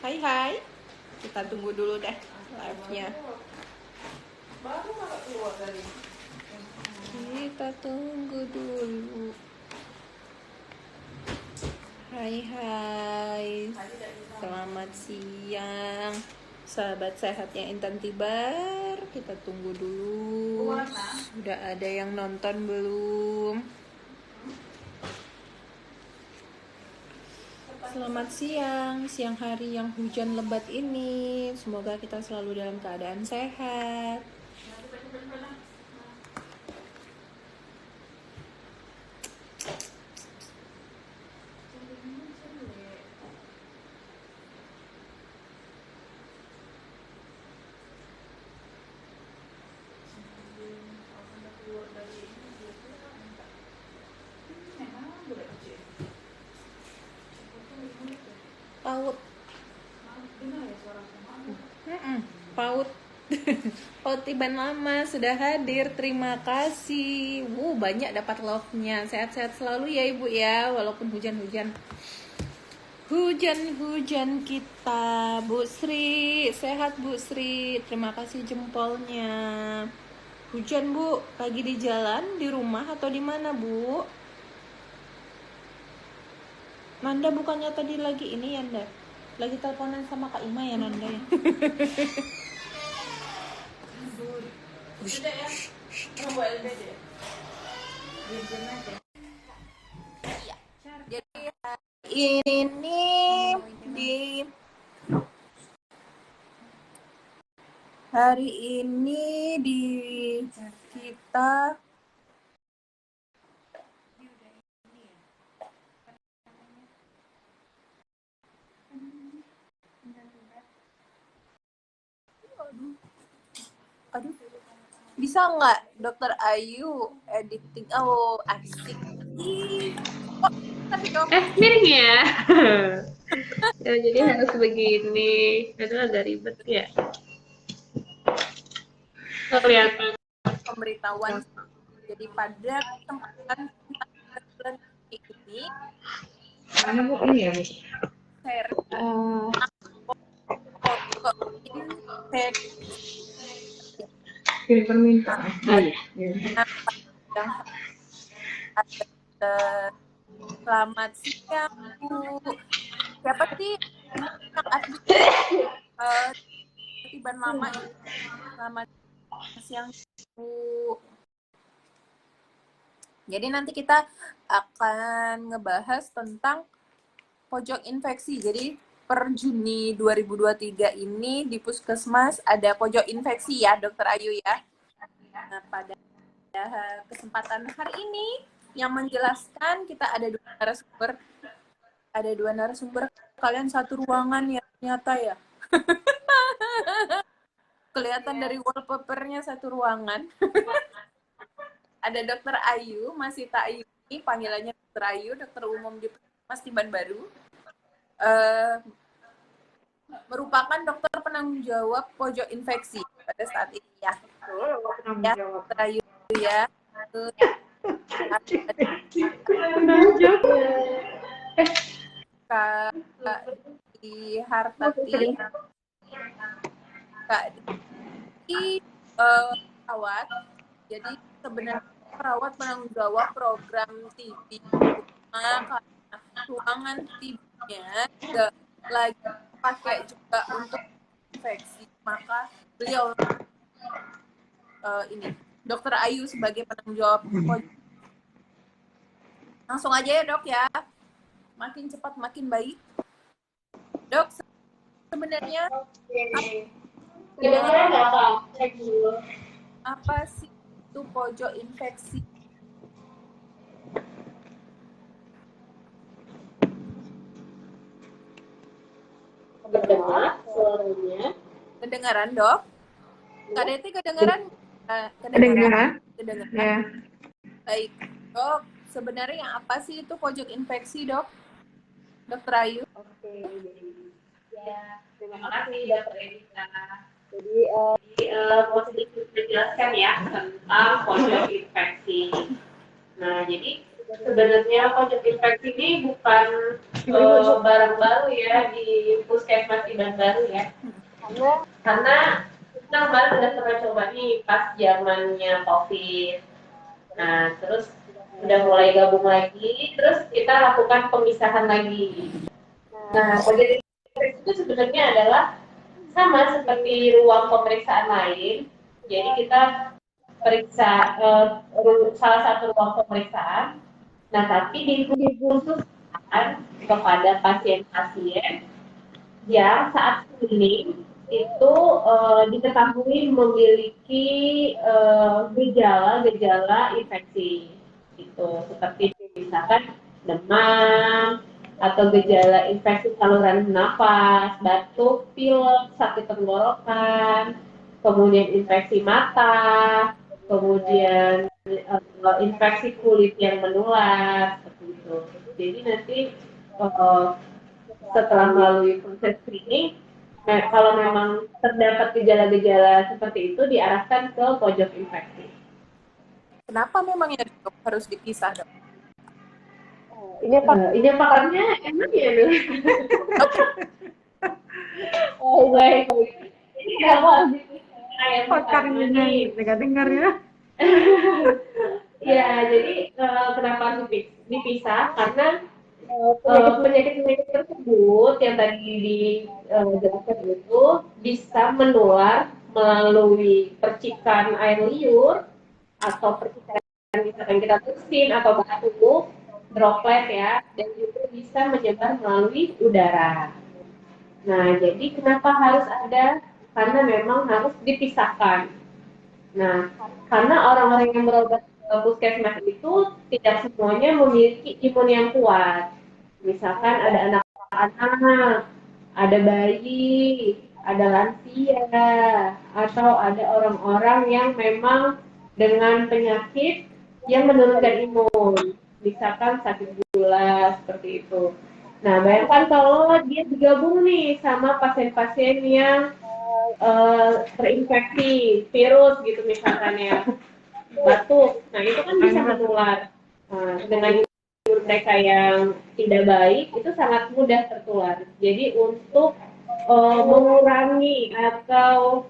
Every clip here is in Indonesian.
Hai hai, kita tunggu dulu deh live-nya. Baru kakak keluar dari. Kita tunggu dulu. Hai hai, selamat siang sahabat sehat yang Intan Tibar. Kita tunggu dulu. Sudah ada yang nonton belum? Selamat siang, siang hari yang hujan lebat ini. Semoga kita selalu dalam keadaan sehat. Paut. Paut. Paut Tiban lama sudah hadir. Terima kasih. Banyak dapat love-nya. Sehat-sehat selalu ya Ibu ya, walaupun hujan-hujan. Hujan-hujan kita. Bu Sri, sehat Bu Sri. Terima kasih jempolnya. Hujan Bu, lagi di jalan, di rumah atau di mana Bu? Nanda bukannya tadi lagi ini ya Nanda? Lagi teleponan sama Kak Ima ya Nanda ya? Sudah ya? Bawa LBD. Diam aja. Jadi ini di hari ini di kita aduh bisa nggak Dokter Ayu editing? Oh asik. Miring ya. Ya, jadi harus begini. Itu agak ribet ya. Kelihatan Pemberitahuan. Jadi pada kesempatan bulan ini mana Bu ini ya Bu? share Kirim permintaan. Oh iya. yang selamat siang Bu. Siapa sih yang admin Tiban lama ini? Selamat siang Bu. Jadi nanti kita akan ngebahas tentang pojok infeksi. Jadi per Juni 2023 ini di Puskesmas ada pojok infeksi ya Dokter Ayu ya. Nah, pada kesempatan hari ini yang menjelaskan kita ada dua narasumber. Ada dua narasumber, kalian satu ruangan ya ternyata ya. Kelihatan dari wallpapernya satu ruangan. Ada Dokter Ayu, masih tak Ayu, panggilannya Dokter Ayu, dokter umum di Puskesmas Tiban Baru. Merupakan dokter penanggung jawab pojok infeksi pada saat ini ya. Ya, Dokter Ayu ya. Kak di Hartati, Kak di perawat. Jadi sebenarnya perawat penanggung jawab program TB karena ruangan TB-nya juga lagi pakai juga untuk infeksi, maka beliau ini Dokter Ayu sebagai penanggung jawab. Langsung aja ya Dok ya, makin cepat makin baik. Dok, sebenarnya apa sih itu pojok infeksi? Kedengaran suaranya? Kedengaran Dok? Kak Deti kedengaran? Kedengaran? Kedengaran. Ya. Baik Dok, sebenarnya apa sih itu pojok infeksi Dok? Dokter Ayu? Oke, jadi ya terima kasih Dokter Erika. Jadi mau sedikit menjelaskan ya tentang pojok infeksi. Nah, jadi Sebenarnya pojok infeksi ini bukan barang baru ya di puskesmas Iban Baru ya. Karena kita kemarin udah pernah coba nih pas zamannya COVID. Nah, terus udah mulai gabung lagi, terus kita lakukan pemisahan lagi. Nah, pojok infeksi itu sebenarnya adalah sama seperti ruang pemeriksaan lain. Jadi kita periksa salah satu ruang pemeriksaan. Nah, tapi dikhususkan kepada pasien-pasien yang saat screening itu diketahui memiliki gejala-gejala infeksi, gitu seperti misalkan demam atau gejala infeksi saluran nafas, batuk, pilek, sakit tenggorokan, kemudian infeksi mata, kemudian infeksi kulit yang menular, seperti itu. Jadi nanti setelah melalui proses screening, kalau memang terdapat gejala-gejala seperti itu, diarahkan ke pojok infeksi. Kenapa memang ya dok harus dipisah dok? Ini pakarnya enak ya dulu. Oh baik. Ini kenapa pakarnya dengar ya? Ya, jadi kenapa harus dipisah? Karena penyakit-penyakit tersebut yang tadi dijelaskan itu bisa menular melalui percikan air liur atau percikan misalkan kita bersin atau batuk, droplet ya, dan juga bisa menyebar melalui udara. Nah, jadi kenapa harus ada? Karena memang harus dipisahkan. Nah, karena orang-orang yang berobat ke puskesmas itu tidak semuanya memiliki imun yang kuat. Misalkan ada anak-anak, ada bayi, ada lansia, atau ada orang-orang yang memang dengan penyakit yang menurunkan imun, misalkan sakit gula, seperti itu. Nah, bayangkan kalau dia digabung nih sama pasien-pasien yang terinfeksi virus gitu misalkan ya, batuk, nah itu kan bisa menular. Dengan mereka yang tidak baik itu sangat mudah tertular. Jadi untuk mengurangi atau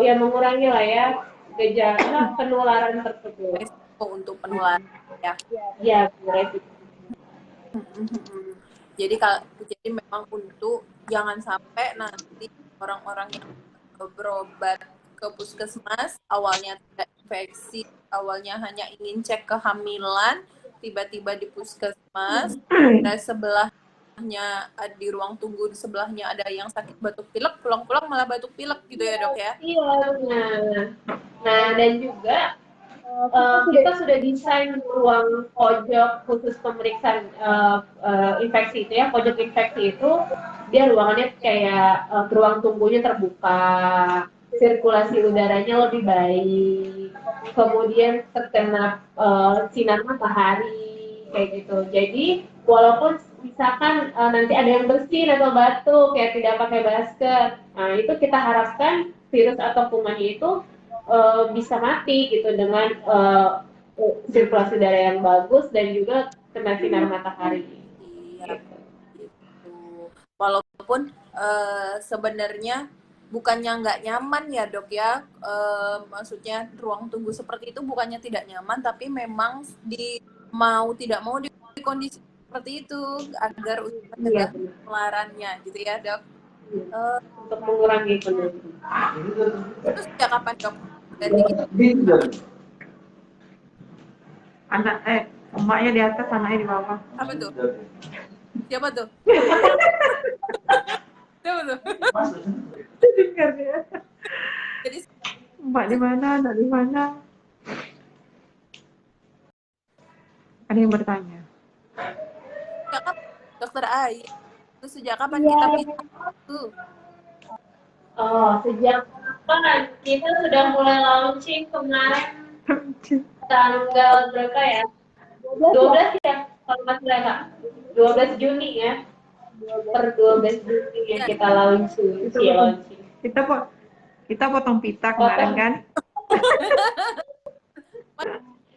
ya mengurangi lah ya gejala penularan tersebut. Resiko untuk penularan ya. Ya, beresiko. Jadi memang untuk jangan sampai nanti orang-orang yang berobat ke puskesmas awalnya tidak infeksi, awalnya hanya ingin cek kehamilan, tiba-tiba di puskesmas dan sebelahnya di ruang tunggu di sebelahnya ada yang sakit batuk pilek, pulang-pulang malah batuk pilek gitu ya dok ya? Iya, nah dan juga kita sudah desain ruang pojok khusus pemeriksaan infeksi itu ya, pojok infeksi itu dia ruangannya kayak ruang tunggunya terbuka, sirkulasi udaranya lebih baik, kemudian terkena sinar matahari kayak gitu. Jadi walaupun misalkan nanti ada yang bersin atau batuk ya tidak pakai masker, nah itu kita harapkan virus atau kumannya itu bisa mati gitu dengan sirkulasi udara yang bagus dan juga kena sinar matahari. Iya, gitu. Walaupun sebenarnya bukannya nggak nyaman ya dok ya, maksudnya ruang tunggu seperti itu bukannya tidak nyaman, tapi memang mau tidak mau di kondisi seperti itu agar untuk mencegah penularannya gitu ya dok. Untuk mengurangi penularan. Terus sejak kapan dok ganti gitu? Anak emaknya di atas, anaknya di bawah. Apa tuh? Siapa tuh? Siapa tuh? Dengar ya. Jadi Mbak di mana? Anak di mana? Ada yang bertanya. sejak kapan dokter Ai? Terus sejak kapan kita pisah tuh? Oh, sejak kapan? Kita sudah mulai launching kemarin tanggal berapa ya? 12 ya, kalau nggak salah Kak. 12 Juni ya. Per 12 Juni ya kita launching. Kita potong pita kemarin kan?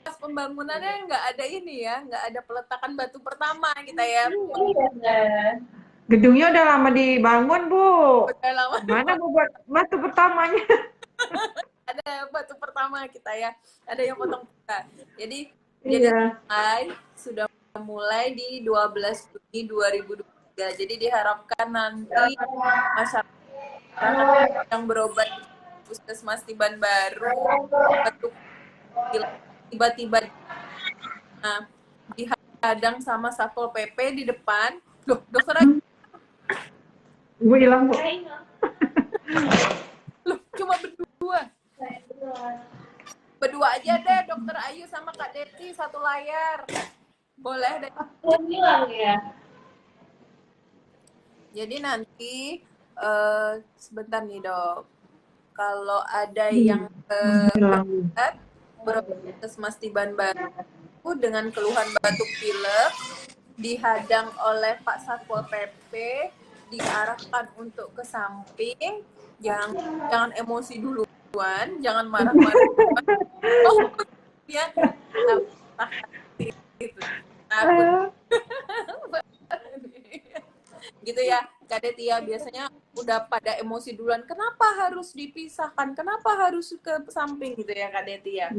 Pas pembangunannya nggak ada ini ya, nggak ada peletakan batu pertama kita ya. Iya. Gedungnya udah lama dibangun, Bu. Udah lama Mana Bu buat batu pertamanya? ada batu pertama kita ya, ada yang potong kita. Jadi Iya. sudah mulai di 12 Juni 2023. Jadi diharapkan nanti masyarakat yang berobat di puskesmas Tiban Baru batuk tiba-tiba dihadang sama Satpol PP di depan. Loh, dokter Ayu, Bu hilang, Bu. loh cuma berdua aja deh, dokter Ayu sama Kak Deti satu layar. Boleh deh. Hilang ya. Jadi nanti sebentar nih dok, kalau ada yang puskesmas Tiban Baru dengan keluhan batuk pilek dihadang oleh Pak Satpol PP, diarahkan untuk ke samping, jangan emosi duluan, jangan marah-marah. Oh, ya, takut. Gitu ya, Kak Deti ya, biasanya udah pada emosi duluan. Kenapa harus dipisahkan? Kenapa harus ke samping gitu ya, Kak Deti ya?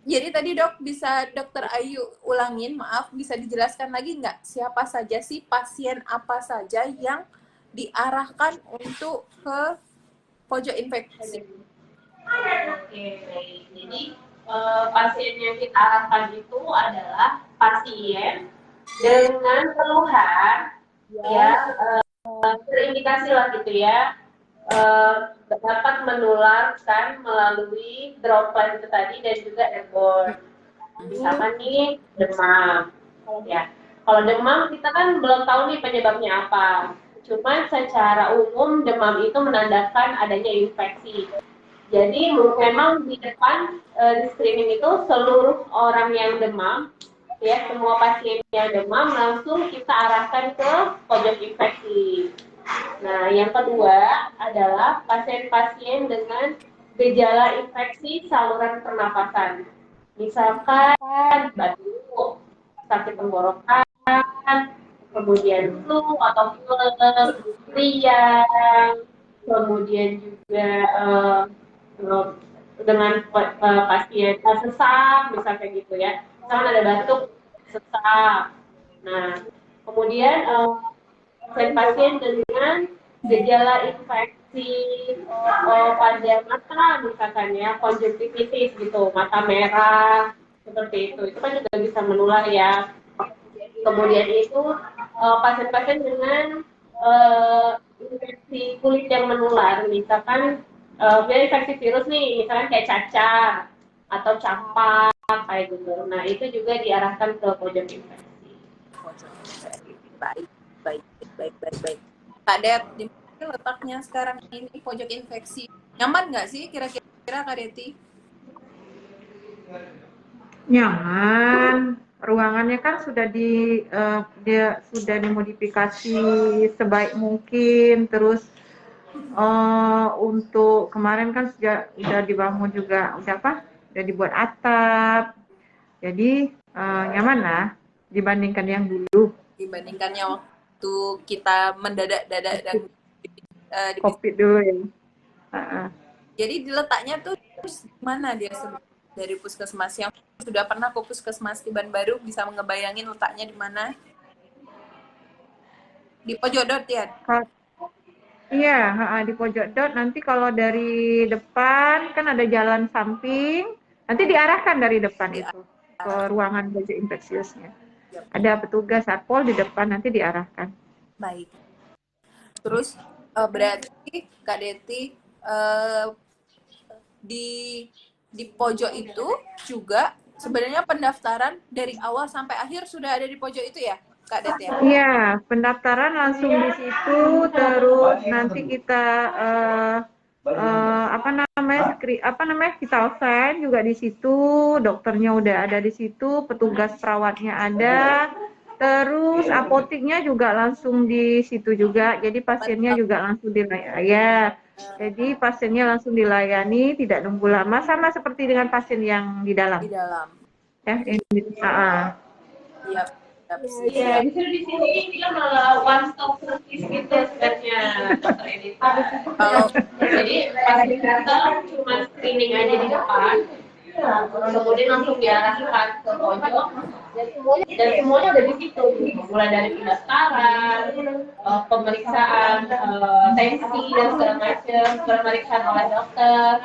Jadi tadi dok, bisa dokter Ayu ulangin, maaf, bisa dijelaskan lagi nggak siapa saja sih, pasien apa saja yang diarahkan untuk ke pojok infeksi? Oke, baik. Jadi pasien yang kita arahkan itu adalah pasien dengan keluhan yang terindikasi lah gitu ya, dapat menularkan melalui droplet itu tadi dan juga airborne. Misalkan nih demam, ya. Kalau demam kita kan belum tahu nih penyebabnya apa. Cuman secara umum demam itu menandakan adanya infeksi. Jadi memang di depan di screening itu seluruh orang yang demam, ya semua pasien yang demam langsung kita arahkan ke pojok infeksi. Nah, yang kedua adalah pasien-pasien dengan gejala infeksi saluran pernapasan. Misalkan batuk, sakit tenggorokan, kemudian flu atau pilek, riang, kemudian juga dengan pasien sesak, misalnya gitu ya. Misalkan ada batuk, sesak. Nah, kemudian pasien dengan gejala infeksi pada mata, misalkan ya, konjungtivitis gitu, mata merah, seperti itu kan juga bisa menular ya. Kemudian itu pasien-pasien dengan infeksi kulit yang menular, misalkan infeksi virus nih, misalkan kayak cacar atau campak kayak gitu. Nah, itu juga diarahkan ke pojok infeksi. Baik. Kak Det, di mana letaknya sekarang ini pojok infeksi? Nyaman nggak sih kira-kira Kak Deti? Nyaman. Ruangannya kan sudah dia sudah dimodifikasi sebaik mungkin. Terus untuk kemarin kan sudah dibangun juga, udah dibuat atap. Jadi nyaman lah dibandingkan yang dulu. Dibandingkannya waktu kita mendadak-dadak dan COVID dulu ya. Jadi letaknya tuh mana dia dari puskesmas yang sudah pernah ke puskesmas Tiban Baru bisa ngebayangin letaknya di mana? Di pojok dot ya? Iya, di pojok dot. Nanti kalau dari depan kan ada jalan samping, nanti diarahkan dari depan itu ke ruangan pojok infeksiusnya. Ada petugas satpol di depan, nanti diarahkan. Baik. Terus berarti Kak Deti di pojok itu juga sebenarnya pendaftaran dari awal sampai akhir sudah ada di pojok itu ya, Kak Det ya? Iya, pendaftaran langsung di situ, terus nanti kita vital sign juga di situ, dokternya udah ada di situ, petugas perawatnya ada, Terus apoteknya juga langsung di situ juga, jadi pasiennya juga langsung dilayani. Ya, jadi pasiennya langsung dilayani, tidak nunggu lama, sama seperti dengan pasien yang di dalam. Di dalam. Ya, ini. Iya, sih. Iya, justru di sini dia malah one stop service gitu sebenarnya. Kalau Jadi pasien datang cuma screening aja di depan, kemudian langsung diarahkan ke pojok dan semuanya udah di situ, mulai dari pendaftaran, pemeriksaan tensi dan segala macam, pemeriksaan oleh dokter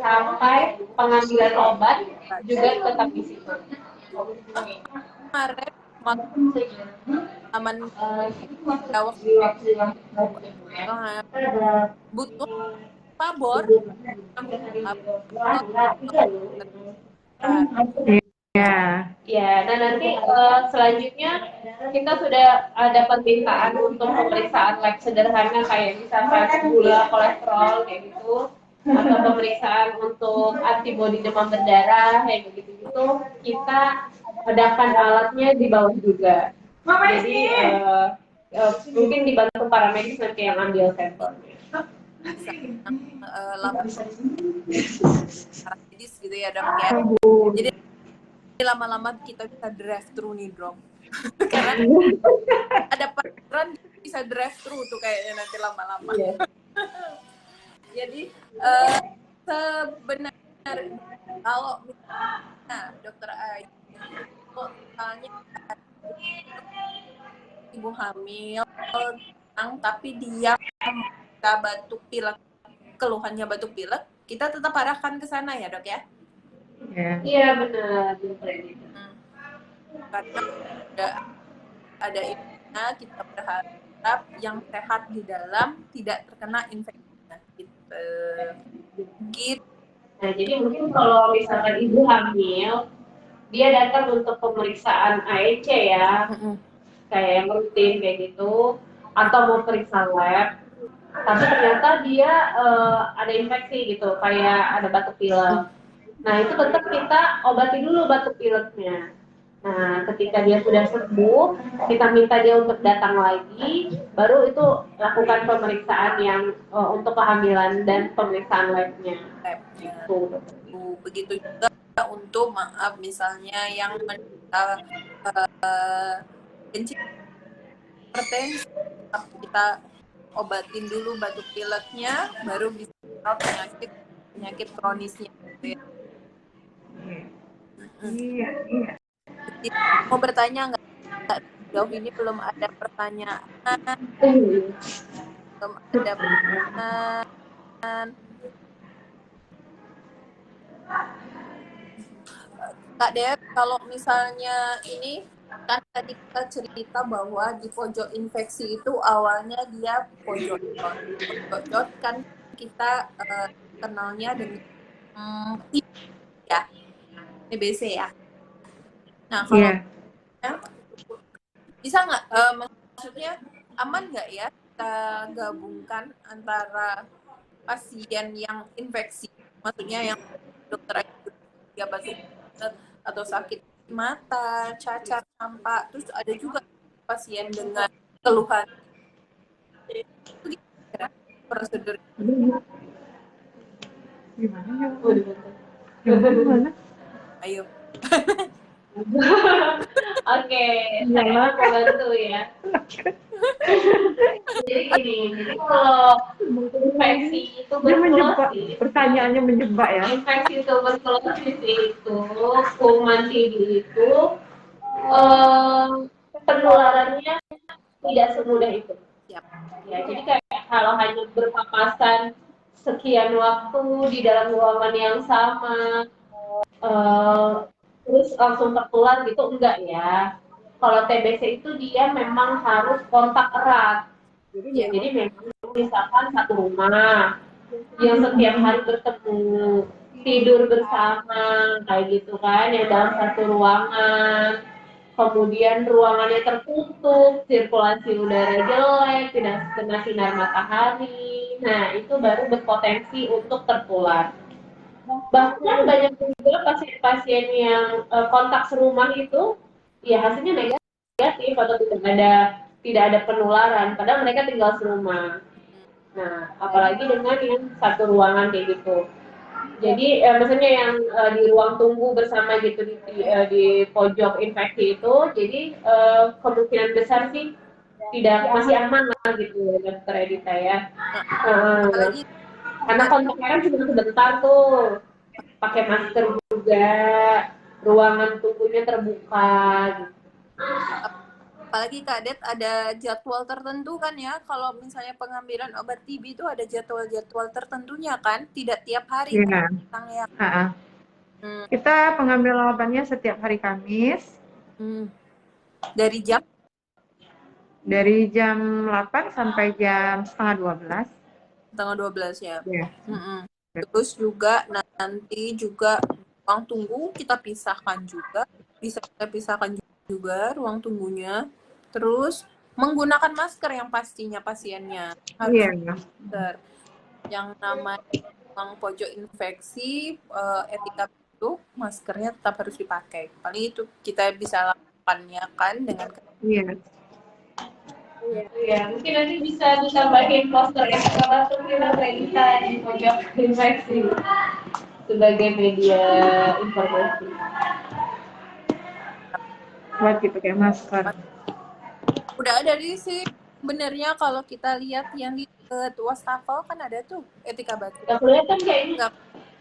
sampai pengambilan obat juga tetap di situ. kemarin aman butuh pabor Ya. Ya, nah nanti selanjutnya kita sudah ada permintaan untuk pemeriksaan lab sederhana kayak misalkan gula, kolesterol kayak gitu, atau pemeriksaan untuk antibodi demam berdarah kayak gitu-gitu. Kita adakan alatnya di bawah juga. Jadi mungkin dibantu para medis nanti yang ambil sampelnya. medis gitu ya dok ya. Jadi lama-lama kita bisa drive thru nih dok. Karena ada peran bisa drive thru tuh kayaknya nanti lama-lama. Yeah. Jadi sebenarnya kalau dokter Ayu misalnya ibu hamil tapi dia batuk pilek, keluhannya batuk pilek, kita tetap arahkan ke sana ya dok ya? Iya benar. Karena ada ibunya, kita berharap yang sehat di dalam tidak terkena infeksi gitu. Nah jadi mungkin kalau misalkan ibu hamil, dia datang untuk pemeriksaan AEC ya, kayak yang rutin kayak gitu, atau mau periksa lab, tapi ternyata dia ada infeksi gitu, kayak ada batuk pilek. Nah itu tetap kita obati dulu batuk pileknya. Nah ketika dia sudah sembuh, kita minta dia untuk datang lagi, baru itu lakukan pemeriksaan yang untuk kehamilan dan pemeriksaan labnya. Gitu. Begitu juga untuk maaf misalnya yang hipertensi, kita obatin dulu batuk pileknya, baru bisa penyakit kronisnya. Iya. Mau bertanya nggak? Jauh ini belum ada pertanyaan. Belum ada pertanyaan. Kak Dep, kalau misalnya ini kan tadi kita cerita bahwa di pojok infeksi itu awalnya dia pojok kan kita kenalnya dengan TBC ya. Nah kalau bisa nggak maksudnya aman nggak ya kita gabungkan antara pasien yang infeksi, maksudnya yang dokter dia batuk atau sakit mata, cacar, campak, terus ada juga pasien dengan keluhan itu prosedur gimana? Ayo. Oke, saya mau bantu ya. Jadi gini, kalau infeksi itu berklosis, pertanyaannya menjebak ya. Infeksi tuberkulosis itu, kuman TB itu, penularannya tidak semudah itu. Ya, jadi kayak kalau hanya berpapasan sekian waktu di dalam ruangan yang sama, terus langsung tertular gitu, enggak ya. Kalau TBC itu dia memang harus kontak erat. Jadi memang misalkan satu rumah yang setiap hari bertemu, tidur bersama kayak gitu kan, yang dalam satu ruangan, kemudian ruangannya tertutup, sirkulasi udara jelek, tidak kena sinar matahari, nah itu baru berpotensi untuk tertular. Bahkan banyak juga pasien-pasien yang kontak serumah itu, ya hasilnya negatif. negatif atau tidak ada penularan, padahal mereka tinggal serumah. Nah, apalagi dengan yang satu ruangan kayak gitu. Jadi maksudnya yang di ruang tunggu bersama gitu di pojok infeksi itu, jadi kemungkinan besar sih masih aman lah gitu Dokter Edita ya. Apalagi Karena kontaknya kan cuma sebentar tuh, pakai masker juga, ruangan tunggunya terbuka. Gitu. apalagi Kak Det ada jadwal tertentu kan ya, kalau misalnya pengambilan obat TB itu ada jadwal-jadwal tertentunya kan, tidak tiap hari Iya. kan ya. Kita pengambilan obatnya setiap hari Kamis. Dari jam 8 sampai jam setengah 12. setengah 12 ya. Iya. Terus juga nanti juga ruang tunggu kita pisahkan juga, bisa kita pisahkan juga ruang tunggunya. Terus menggunakan masker yang pastinya pasiennya harus masker. Yang namanya ruang pojok infeksi, etika itu maskernya tetap harus dipakai. Paling itu kita bisa lakukannya kan dengan Iya, mungkin nanti bisa ditambahin poster ekskavator kita di pojok infeksi sebagai media informasi. Buat gitu kayak masker. Udah ada sih sebenarnya kalau kita lihat yang di wastafel kan ada tuh etika batuk. Gak kelihatan kayaknya. Nggak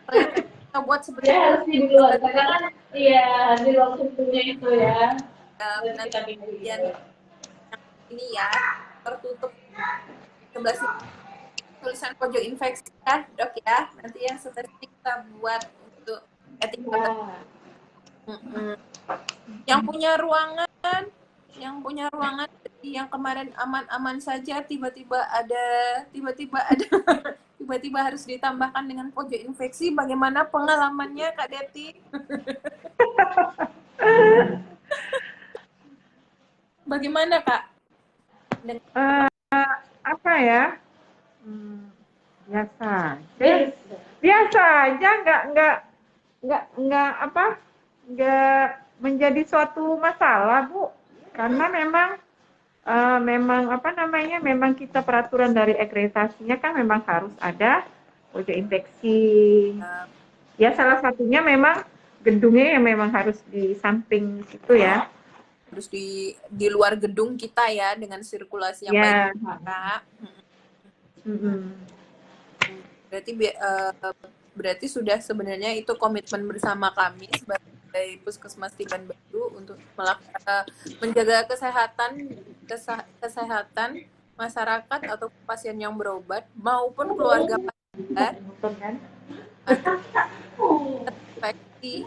kelihatan. Kita buat sebenarnya harus di luar karena kan iya di ruang tunggunya itu ya. Nanti yang ini ya tertutup sebelah sini tulisan pojok infeksi ya Dok ya. Nanti yang spesifik kita buat untuk etika batuk. Yang punya ruangan yang kemarin aman-aman saja tiba-tiba harus ditambahkan dengan pojok infeksi. Bagaimana pengalamannya Kak Deti? Bagaimana Kak? Apa ya? Biasa aja, nggak menjadi suatu masalah Bu, karena memang kita peraturan dari akreditasinya kan memang harus ada pojok infeksi. Ya salah satunya memang gedungnya yang memang harus di samping situ ya. Harus di luar gedung kita ya dengan sirkulasi yang baik Kak. Berarti sudah sebenarnya itu komitmen bersama kami sebagai Puskesmas Tiban Baru untuk menjaga kesehatan masyarakat atau pasien yang berobat maupun keluarga pasien terinfeksi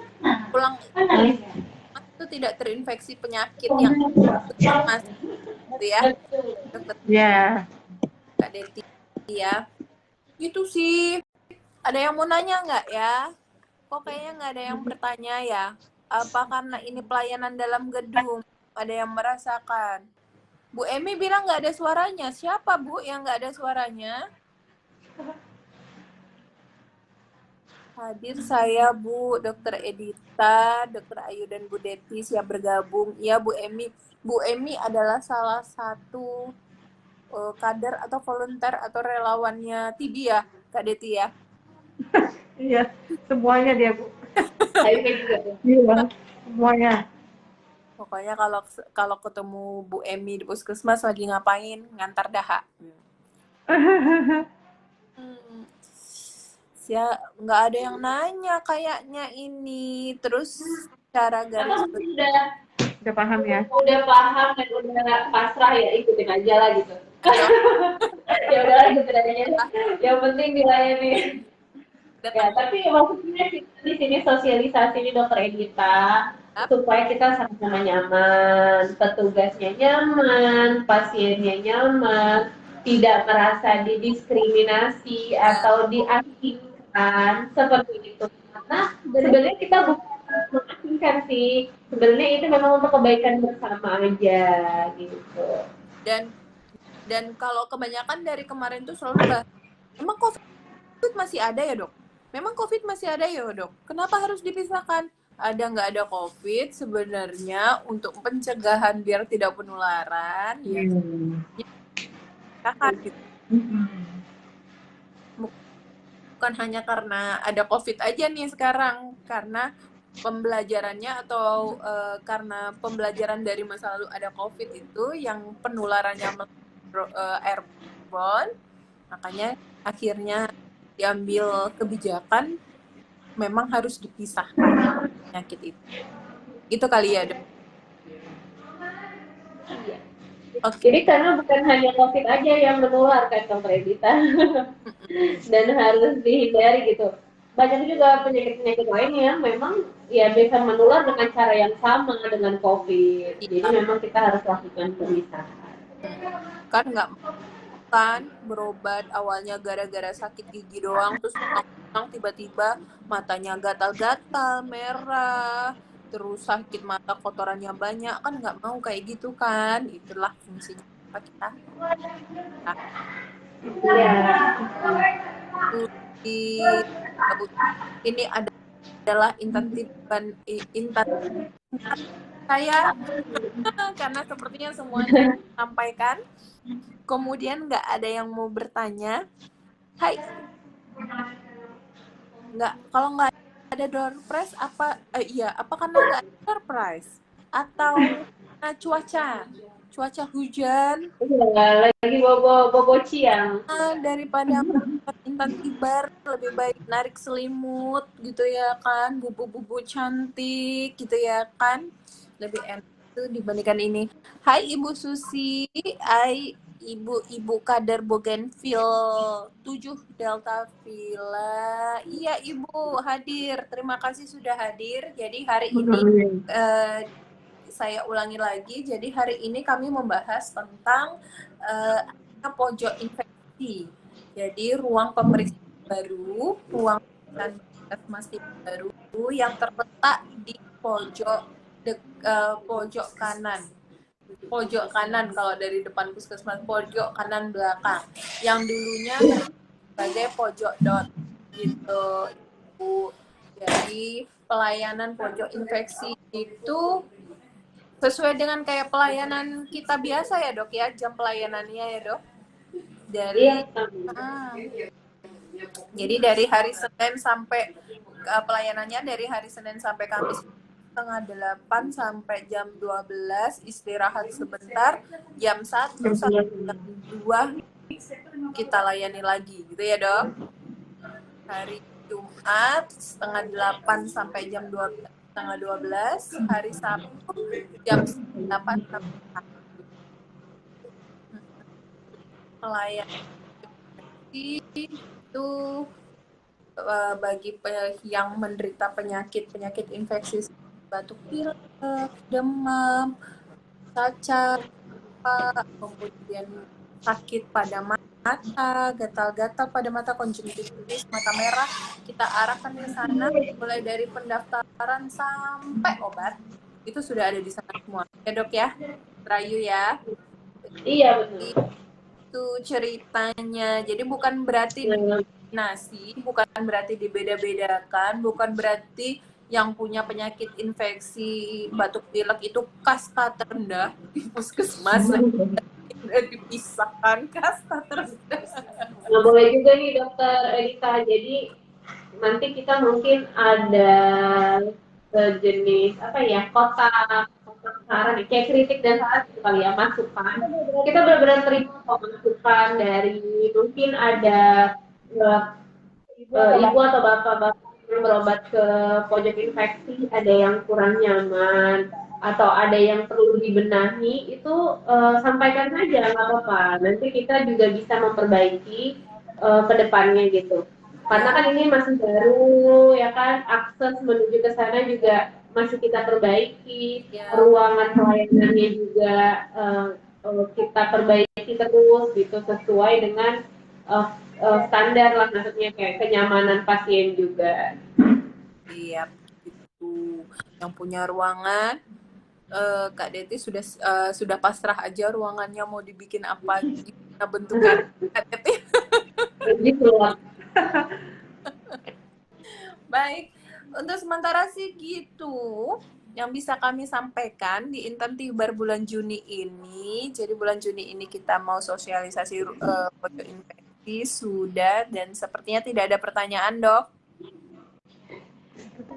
pulang itu tidak terinfeksi penyakit yang masih gitu ya. Kak Deti ya. Itu sih. Ada yang mau nanya nggak ya? Kok kayaknya nggak ada yang bertanya ya? Apa karena ini pelayanan dalam gedung? Ada yang merasakan? Bu Emi bilang nggak ada suaranya. Siapa Bu yang nggak ada suaranya? Hadir saya Bu, Dokter Edita, Dokter Ayu dan Bu Deti siap bergabung. Iya Bu Emi. Bu Emi adalah salah satu kader atau volunteer atau relawannya TB ya, Kak Deti ya? Iya, semuanya dia Bu. Iya, semuanya. Pokoknya kalau ketemu Bu Emi di Puskesmas lagi ngapain, ngantar daha. Ya, nggak ada yang nanya kayaknya ini. Terus cara garis udah paham ya? Udah paham dan udah pasrah ya, ikutin aja lah gitu. Ya udah ikutin aja. Yang penting dilayani. Ya, tapi maksudnya di sini sosialisasi ini Dokter Edita supaya kita sama-sama nyaman, petugasnya nyaman, pasiennya nyaman, tidak merasa didiskriminasi atau diasingkan seperti itu. Karena sebenarnya kita bukan mengasingkan sih, sebenarnya itu memang untuk kebaikan bersama aja gitu. Dan kalau kebanyakan dari kemarin tuh selalu bahas, emang COVID masih ada ya Dok? Memang COVID masih ada ya Dok? Kenapa harus dipisahkan? ada nggak ada COVID sebenarnya untuk pencegahan biar tidak penularan ya kita kan gitu. Bukan hanya karena ada COVID aja nih sekarang, karena pembelajarannya atau karena pembelajaran dari masa lalu ada COVID itu yang penularannya airborne, makanya akhirnya diambil kebijakan memang harus dipisahkan penyakit itu. Itu kali ya, Dok. Iya. Oke. Jadi karena bukan hanya COVID aja yang menular kan Dokter Edita dan harus dihindari gitu. Banyak juga penyakit-penyakit lain yang memang ya bisa menular dengan cara yang sama dengan COVID. Jadi Iya. memang kita harus lakukan pemisahan. Kan nggak kan berobat awalnya gara-gara sakit gigi doang, terus tiba-tiba matanya gatal-gatal, merah, terus sakit mata kotorannya banyak, kan nggak mau kayak gitu kan. Itulah fungsinya apa kita. Nah, Iya. ini adalah intan saya karena sepertinya semuanya sampaikan. Kemudian nggak ada yang mau bertanya. Hai. Nggak, kalau nggak ada door prize apa iya, apa karena nggak ada door prize atau cuaca hujan Lagi bobo ciang. daripada intan tibar lebih baik narik selimut gitu ya kan, bubu-bubu cantik gitu ya kan, lebih enak itu dibandingkan ini. Hai Ibu Susi, hai Ibu Kader Bougainville 7 Delta Villa. Iya Ibu hadir, terima kasih sudah hadir. Jadi hari ini saya ulangi lagi, jadi hari ini kami membahas tentang pojok infeksi. Jadi ruang pemeriksaan baru, ruang pemeriksaan puskesmas baru yang terletak di pojok kanan. Pojok kanan kalau dari depan puskesmas, pojok kanan belakang. Yang dulunya sebagai pojok dot gitu, Ibu. Jadi pelayanan pojok infeksi itu sesuai dengan kayak pelayanan kita biasa ya Dok ya, jam pelayanannya ya Dok. Jadi dari hari Senin sampai pelayanannya dari hari Senin sampai Kamis setengah 8 sampai jam 12, istirahat sebentar, jam 1 sampai jam 2 kita layani lagi gitu ya Dok. Hari Jumat setengah 8 sampai jam 12, setengah 12, hari Sabtu jam 8 sampai pelayanan itu bagi yang menderita penyakit infeksi batuk pilek, demam, cacar, kemudian sakit pada mata, gatal-gatal pada mata, konjungtivitis, mata merah, kita arahkan ke sana mulai dari pendaftaran sampai obat. Itu sudah ada di sana semua. Ya Dok ya, Rayu ya. Iya betul. Itu ceritanya. Jadi bukan berarti bukan berarti dibeda-bedakan, bukan berarti yang punya penyakit infeksi batuk pilek itu kasta terendah di puskesmas. Dipisahkan kasta terendah. Nah, boleh juga nih Dokter Edita. Jadi nanti kita mungkin ada sejenis apa ya, kotak saran kayak kritik dan saran gitu kali ya, masukan. Kita benar-benar terima masukan dari mungkin ada ibu atau bapak-bapak yang berobat ke pojok infeksi, ada yang kurang nyaman atau ada yang perlu dibenahi, itu sampaikan saja, nggak apa-apa. Nanti kita juga bisa memperbaiki ke depannya gitu. Karena kan ini masih baru ya kan, akses menuju ke sana juga masih kita perbaiki, ruangan pelayanannya juga kita perbaiki terus gitu sesuai dengan standar lah, maksudnya kayak kenyamanan pasien juga. Iya, gitu. Yang punya ruangan, Kak Deti sudah pasrah aja ruangannya mau dibikin apa, gimana bentuknya, Kak Deti. Gitu. Baik, Untuk sementara sih gitu yang bisa kami sampaikan di Intantibar bulan Juni ini. Jadi bulan Juni ini kita mau sosialisasi pojok infeksi sudah, dan sepertinya tidak ada pertanyaan, Dok.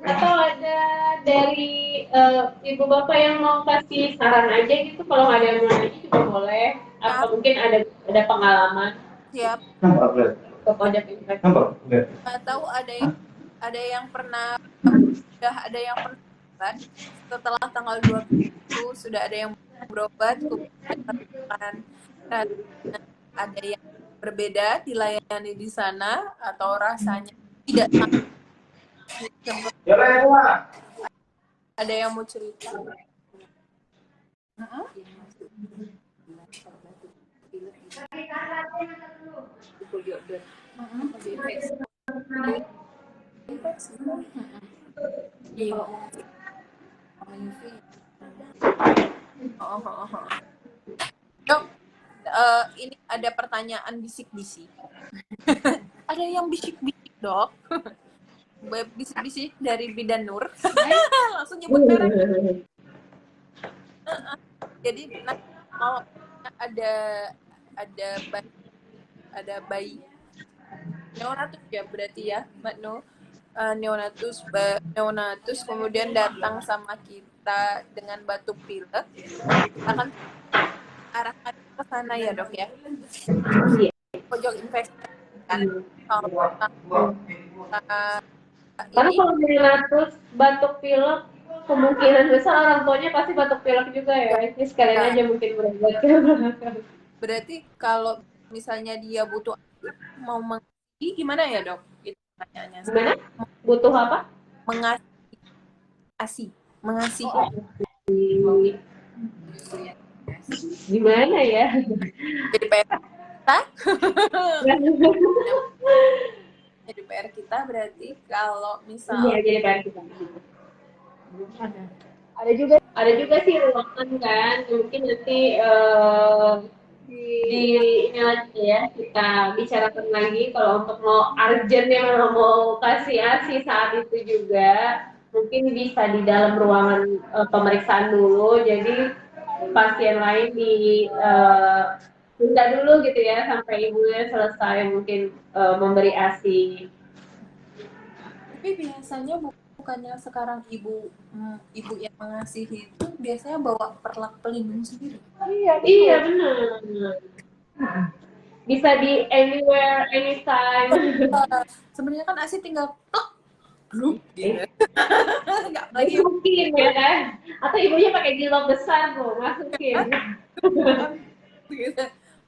Atau ada dari ibu bapak yang mau kasih saran aja gitu, kalau nggak ada yang mau nanya juga boleh. Atau mungkin ada pengalaman Siap. ke pojok infeksi. Atau ada yang pernah ada yang pernah berobat setelah tanggal 20 sudah ada yang berobat, kemudian ada yang berbeda dilayani di sana atau rasanya tidak ada yang mau cerita? Dok, ini ada pertanyaan bisik-bisik. Ada yang bisik-bisik, Dok. Bisik-bisik dari Bidan Nur. Langsung nyebut merek. Jadi mau ada bayi neonatus ya berarti ya, Mbak No. Neonatus kemudian datang sama kita dengan batuk pilek, kita akan arahkan ke sana ya, Dok ya. Pojok infeksi kan. Karena kalau neonatus batuk pilek, kemungkinan besar orang tuanya pasti batuk pilek juga ya. Ini sekalian aja mungkin berobat. Berarti kalau misalnya dia butuh mau mengasihi gimana ya, Dok? Itu pertanyaannya. Gimana? Butuh apa? Mengasihi. Gimana ya? Jadi PR kita. Jadi PR kita berarti kalau misalnya jadi PR kita. Ada juga sih ruangan kan, mungkin nanti di ini lagi ya, kita bicarakan lagi kalau untuk mau urgent yang mau kasih ASI saat itu juga mungkin bisa di dalam ruangan pemeriksaan dulu, jadi pasien lain tunda dulu gitu ya sampai ibunya selesai mungkin memberi ASI. Tapi biasanya bukannya sekarang ibu yang mengasihi itu biasanya bawa perlak pelindung sendiri. Iya benar. Bisa di anywhere, anytime. Sebenarnya kan ASI tinggal gitu. Nggak lagi mungkin ya kan? Atau ibunya pakai jilbab besar tuh, masukin.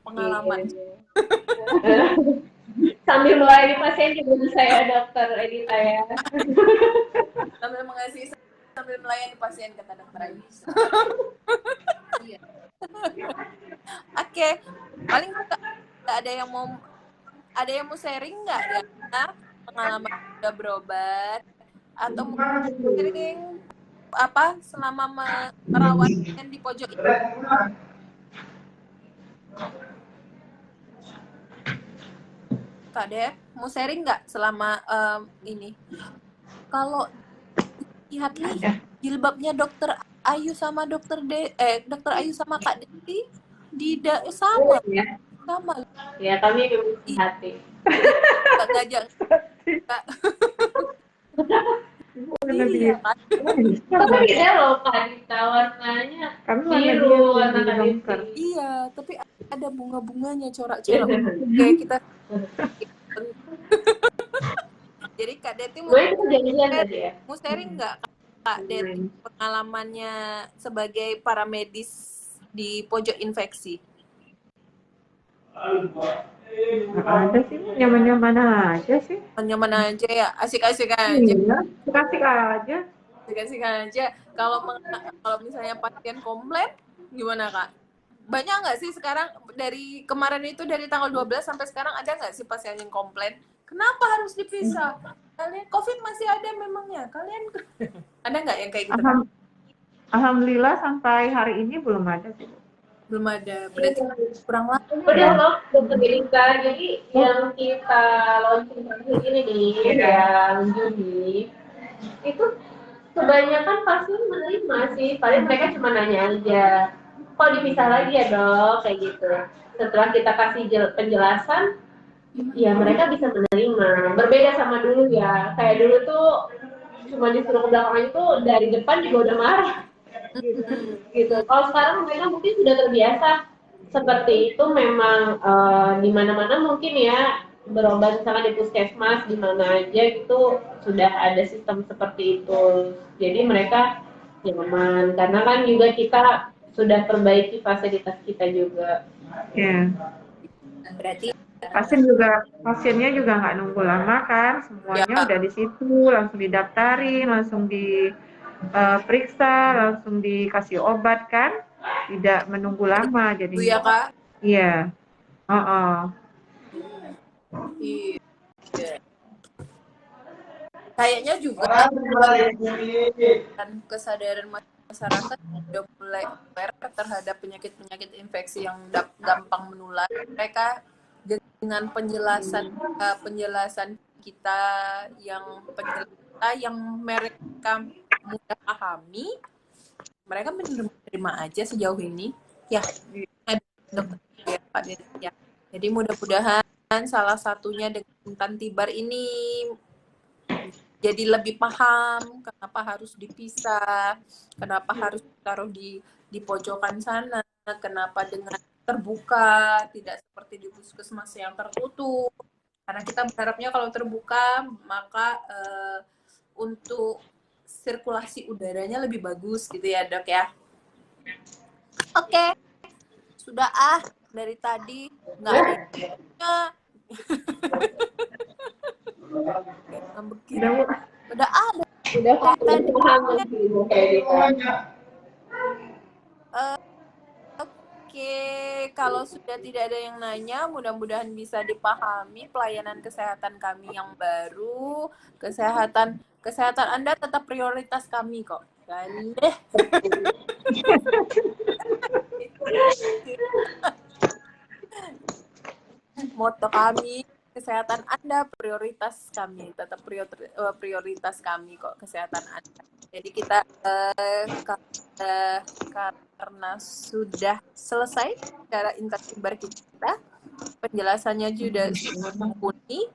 Pengalaman. Sambil melayani pasien juga bisa ya, Dokter Edita ya. Sambil mengasihi sambil melayani pasien, kata Dokter Aisyah. Iya. Oke, paling ada yang mau sharing nggak ya pengalaman udah berobat atau mau sharing apa selama merawat pasien di pojok ini? Kak Dep, mau sharing nggak selama ini? Kalau lihat nih jilbabnya Dokter Ayu sama Dokter Ayu sama Kak Deti sama. Sama. Ya, kami memang hati. Kak Gajah. Iya, kan? Tapi beda loh Kak Dita, warnanya biru, warna Kak. Iya, tapi ada bunga-bunganya, corak-corak. Kayak kita. Jadi Kak Deti mau sharing nggak Kak Deti pengalamannya sebagai paramedis di pojok infeksi? Ada sih, nyaman-nyaman aja sih. Nyaman aja ya, asik-asik aja. Iya, asik aja. Asik-asik aja. Kalau misalnya pasien komplain, gimana Kak? Banyak nggak sih sekarang dari kemarin itu dari tanggal 12 sampai sekarang ada nggak sih pasien yang komplain? Kenapa harus dipisah? Kalian COVID masih ada memangnya? Kalian ada nggak yang kayak gitu? Alhamdulillah sampai hari ini belum ada sih. Belum ada. Berarti kurang lama. Udah loh, Dokter Erika. Jadi yang kita launching ini nih yang Juni itu kebanyakan pasien menerima sih, paling mereka cuma nanya aja, kok dipisah lagi ya dok, kayak gitu. Setelah kita kasih penjelasan, ya mereka bisa menerima. Berbeda sama dulu ya, kayak dulu tuh cuma disuruh ke belakang aja tuh dari depan juga udah marah gitu. Kalau sekarang mereka mungkin sudah terbiasa seperti itu, memang di mana-mana mungkin ya berobat misalnya di puskesmas di mana aja itu sudah ada sistem seperti itu. Jadi mereka nyaman karena kan juga kita sudah perbaiki fasilitas kita juga. Ya. Berarti Pasiennya juga nggak nunggu lama kan, semuanya ya udah di situ, langsung didaftarin, langsung diperiksa, langsung dikasih obat kan, tidak menunggu lama itu ya jadinya. Kak. Iya, oh. Iya. Kayaknya juga kan kesadaran masyarakat udah mulai aware terhadap penyakit-penyakit infeksi yang gampang menular. Mereka dengan penjelasan kita yang mereka mudah pahami, mereka menerima aja sejauh ini. Ya, dokter ya, Pak Dedi, ya. Jadi mudah-mudahan salah satunya dengan Tantibar ini jadi lebih paham kenapa harus dipisah, kenapa harus ditaruh di pojokan sana, kenapa dengan terbuka, tidak seperti di puskesmas yang tertutup. Karena kita berharapnya kalau terbuka, maka untuk sirkulasi udaranya lebih bagus gitu ya dok ya. Oke, sudah dari tadi nggak ada udah ada Udah tadi. Oke, kalau sudah tidak ada yang nanya, mudah-mudahan bisa dipahami pelayanan kesehatan kami yang baru. Kesehatan Anda tetap prioritas kami kok. Dan moto kami, kesehatan Anda prioritas kami, tetap prioritas kami kok, kesehatan Anda. Jadi kita karena sudah selesai cara intertibar kita, penjelasannya juga sudah mumpuni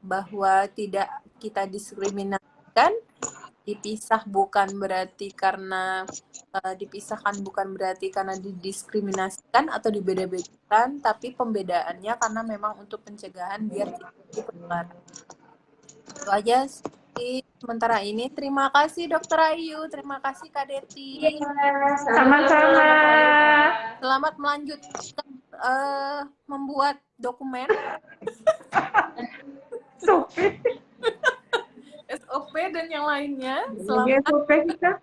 bahwa tidak kita diskriminasikan, dipisahkan bukan berarti karena didiskriminasikan atau dibeda-bedakan, tapi pembedaannya karena memang untuk pencegahan biar tidak penularan. Itu aja sih sementara ini. Terima kasih Dokter Ayu, terima kasih Kak Deti. Sama-sama. Selamat melanjutkan membuat dokumen. SOP dan yang lainnya. Selamat. SOP kita.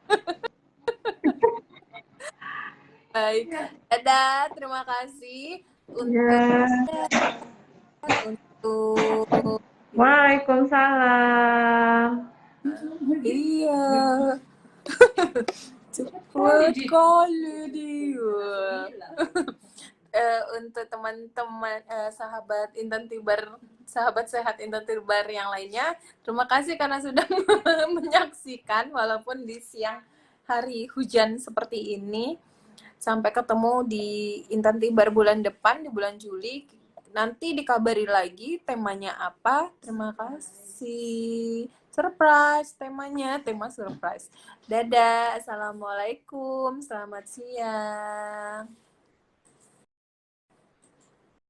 Baik. Dadah, terima kasih untuk Waalaikumsalam. Iya. Cepat kali dia. Untuk teman-teman sahabat sehat Intan Tibar yang lainnya, terima kasih karena sudah menyaksikan walaupun di siang hari hujan seperti ini. Sampai ketemu di Intan Tibar bulan depan, di bulan Juli. Nanti dikabari lagi temanya apa. Terima kasih. Surprise temanya, tema surprise. Dadah, assalamualaikum, selamat siang.